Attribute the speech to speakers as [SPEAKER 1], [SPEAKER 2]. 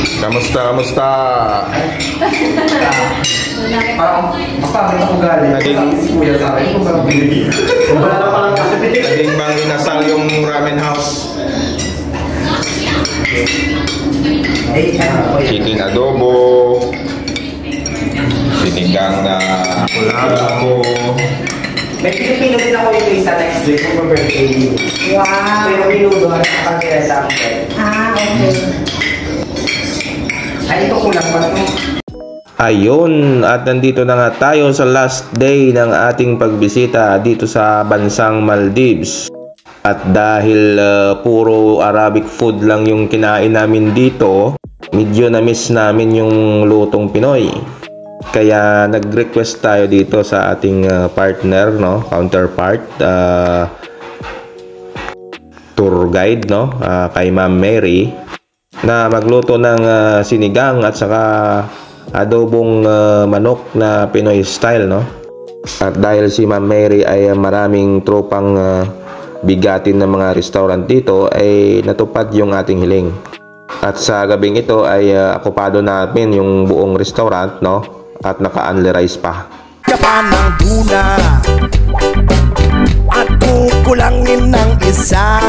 [SPEAKER 1] Kamusta, kamusta?
[SPEAKER 2] Parang mapamit ako galing.
[SPEAKER 1] Naging
[SPEAKER 2] kuya sa akin kung parang binigyan. Wala na palang kasi.
[SPEAKER 1] naging bang inasal yung ramen house. Chicken adobo. Sinigang na kulabo.
[SPEAKER 2] May Pilipino din ako yung isa next week kung birthday.
[SPEAKER 3] Wow.
[SPEAKER 2] Pero minudo ang pagkira sa akin.
[SPEAKER 3] Okay.
[SPEAKER 2] Ay, ito kulang pa ito.
[SPEAKER 4] Ayun, at nandito na nga tayo sa last day ng ating pagbisita dito sa bansang Maldives. At dahil puro Arabic food lang yung kinain namin dito, medyo na-miss namin yung lutong Pinoy. Kaya nag-request tayo dito sa ating partner, no, counterpart, tour guide, no, kay Ma'am Mary, na magluto ng sinigang at saka adobong manok na Pinoy style, no. At dahil si Ma'am Mary ay maraming tropang bigatin ng mga restaurant dito, ay natupad yung ating hiling. At sa gabing ito ay akupado namin yung buong restaurant, no, at naka-only rice pa.
[SPEAKER 5] Kapan ng tuna at kukulangin ng isa.